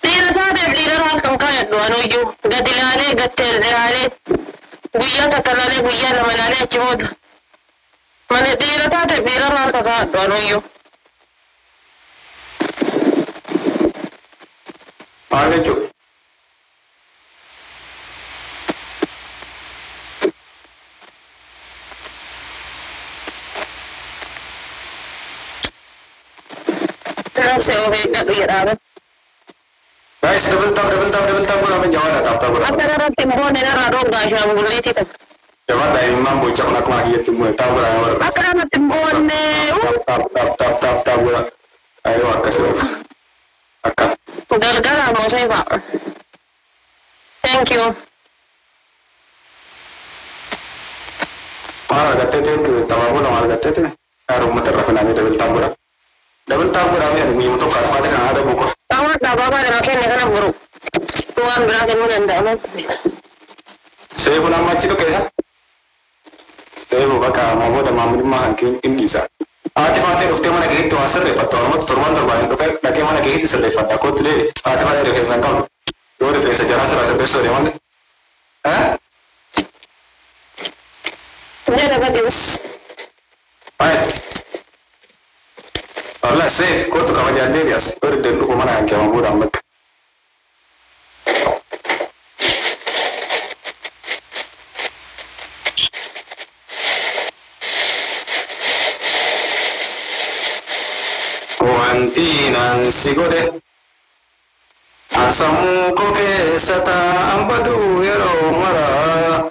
Dhiira taateef dhiirarraa kan kaayadhu anuyyuu gadi laalee gatteel laalee guyyaa takka laalee guyyaa lama laalee achi booda. Mani dhiira taateef dhiirarraa kan kaayadhu anuyyuu. Maal jechuudha? Nafse ofii gadhu jedhaame. Guys, double tap guna apa jawaban tap guna. Akka irratti immoo narraa dhongaa shaangulliitii takka. Jawaban dah imam bocah nak lagi itu mulai tap guna. Akka irratti immoo Tap guna. Ayo akas dulu. Akan. Galgala moo seefa. Thank you. Mana gatte tu tawa guna mana gatte tu. Rumah terrafinan ni double tap guna. Double tap guna ni ada mimpi tu kalau pada kan ada buku. Tamat dah bapa dah makan ni kan buruk. Tuan berakhir mungkin dah amat. Saya pun nama cik tu kesa. Saya buka kamu dah mamu ni mahan kin bisa. Ati rufte mana kehit tu asal lepas tu orang tu turban tu kan lagi mana kehit tu lepas aku tu le. Ati referensi kau. Dua referensi jelas rasa besar ni mana? Hah? Dia dapat dius. Baik. Allah safe, kau tu kawan dia bias. Baru dia lupa mana yang kamu muda amat. Wanti nansi gode, asamu koke sata ambadu yero mara,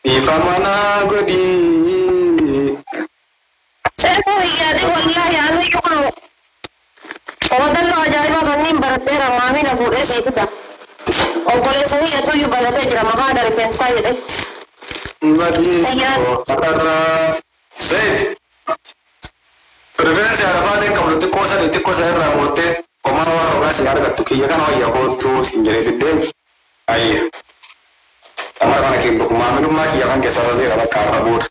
di famana godi. Saya tu iya deh wallahi anu juga. Odan lo aja iba kan nim berarti ramai na bude sih itu dah. Kalau saya ya tu juga berarti jadi maka dari fans saya deh. Bagi, safe. Preferensi Arafat kalau tu kosa era morte, como no va a si arga tu que llega no ya tu sin llegar de dem. Ahí. Amar mana que mami rumah que yakan que sabes de la cara bur.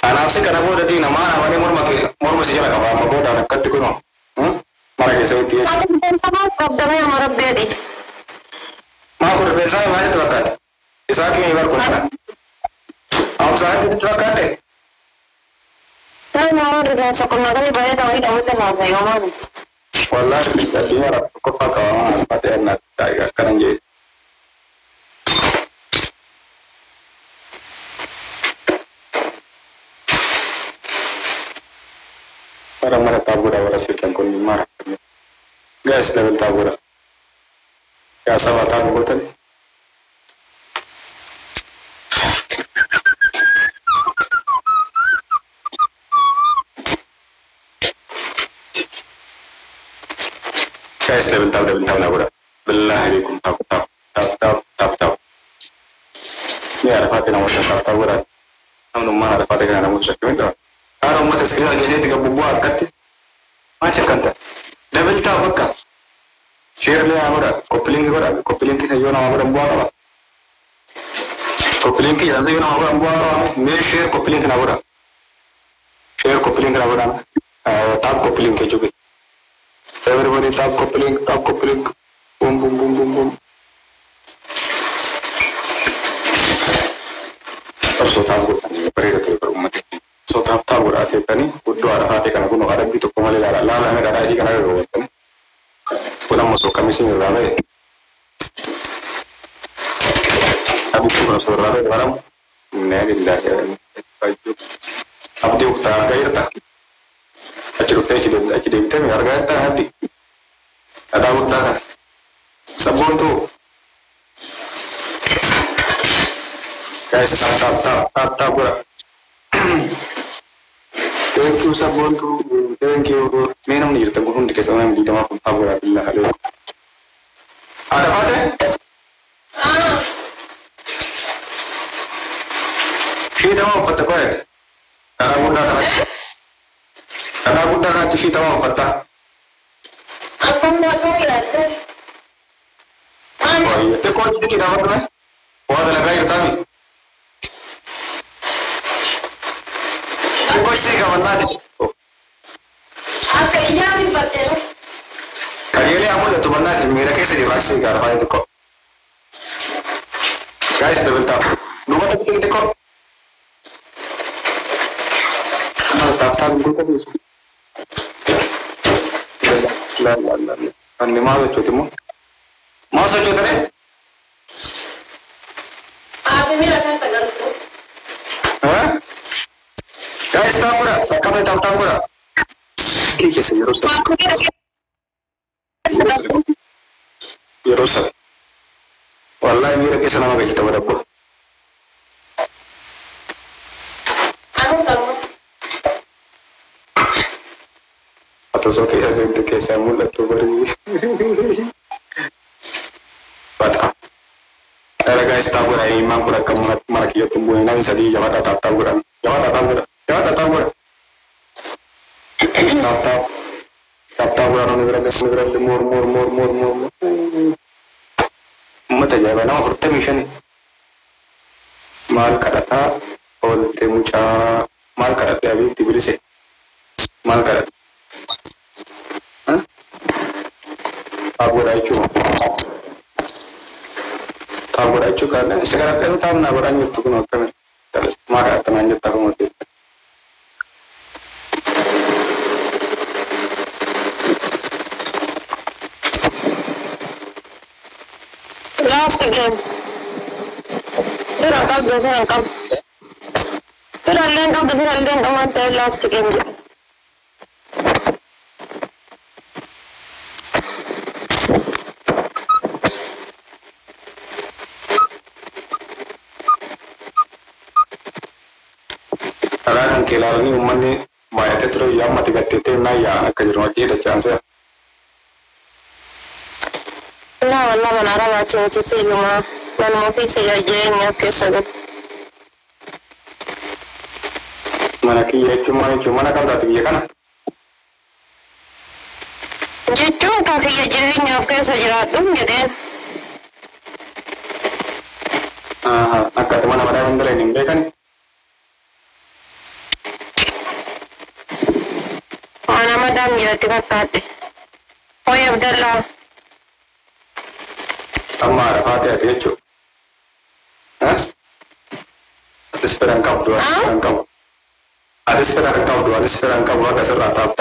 Anak sih karena bur di nama mana mur masih jalan apa mau dah nak tu kuno. Mana que saya tiap. Aku bukan sama problem yang marah bedi. Mau preferensi mana tu akan. Isaki ibar kuna. Am saya tu akan deh. Saya mau dengan sekolah kali banyak tahu ini kamu kenal saya mana. Wallahi tadi orang kau pakai apa dia nak tak sekarang je. Orang tabura orang siapa kau ni marah. Guys level tabura. Ya sama tabu betul. Guys level tab na bura. Billah alaikum tap. Ni Arafat na wala tap bura. Namun mana Arafat na namun sa kami to. Araw mo tas kaya gaya tiga bubuak kat. Macam kanta. Level tab ka. Share le amura. Kopling kita yo na amura buat apa. Kopling kita yo na amura buat apa. Me share kopling na bura. Share kopling na bura. Tab kopling ke juga. Everybody tap kopling. Boom. So tap go. Pergi ke rumah. So tap berarti kan ni. Udah ada hati kan aku nak ada gitu kembali lala nak ada sih kan ada orang kan. Pulang masuk kami sini lala. Aku suka suara lala orang. Nggak ada. Abdi ukta gaya tak. Acuruknya aci kita harga tak hati. Ada utara. Sabun tu. Guys, tap bura. Thank you sabun tu. Thank you. Minum ni kita guna di kesana yang kita makan tap bura billah. Ada apa? Kita mau patah kau. Ada bunda tak? Ada bunda nanti kita mau patah. Apa nak kau ya terus? Oh, te kau jadi dapat mana? Wah, dah lagi tadi. Te kau sih kawan tadi. Apa iya ni betul? Kali ini aku dah tu mana sih? Mira कैसे divaksi कर पाए तो को? Guys, level top. Dua tapi kita ko. Tap dulu kan. La. Andi mau cuci mu? Mau cuci tadi? Apa mira kan tegal tu? Hah? Guys, tap pura. Kami tap pura. Kiki sih rusak. Aku kira Ya rusak. Wallahi mira कैसे nama kita berapa? anu sama. Atau so kayak saya itu kayak saya mulut tu beri. Baca. Ada guys tahu lah imam pura kemat marakiyat tumbuh ini bisa di Jawa datang tahu kan? Jawa datang pura. Tap orang negara mur. Mata Jawa nama purta mission. Mal karata bolte mucha mal karate अभी तिबरी से mal karate. Tahu racu karena sekarang kan tahu nak berani tu kena kan. Terus marah temannya tahu mati. Last game. Terangkap. Terangkap mati last game. Kadang kelal ni umman ni bayar terus yang mati kate na ya kerja ada chance. La manara baca cici luma. Man mau pisah aja ni kesal. Mana kia cuma nak kau datang kan? Jadi kafe aja ni kesal jerat tu jadi. Nak kata mana benda ni kan? Mana madam jerat kata. Oh ya Abdullah. Amma Rafati hati itu. Ada seperangkap dua. Ada seperangkap dua kasar tap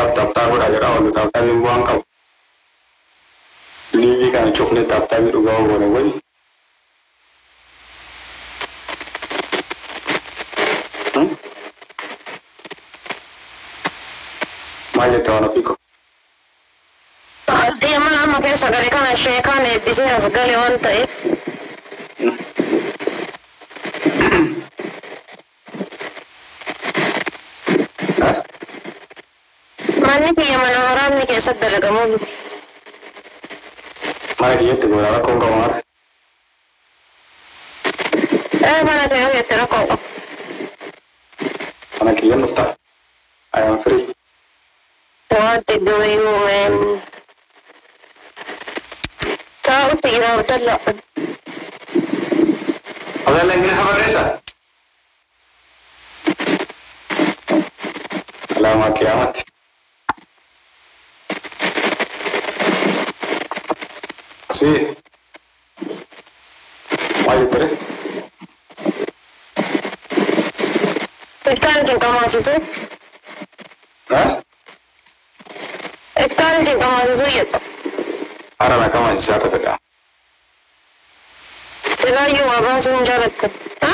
udah jadi awal tap yang buang kau. Livi kan coklat tap itu gua boleh woi. Maja tahu nak ikut. Dia malah makan segala kan syaitan bisnis segala wantai. Mana dia mana orang ni kisah dalam kamu. Mana dia tu orang kau mar. Mana dia yang terkau. Mana dia mustah. I am free. What did you man? Tahu tidak betul. Ada lagi khabar ada? Lama kiamat. Si. Maju terus. Ektan singkau masih tu. Ektan singkau masih tu ya. Ada nak kamu siapa tu? Sila yung abang sunjarat ko. Ha?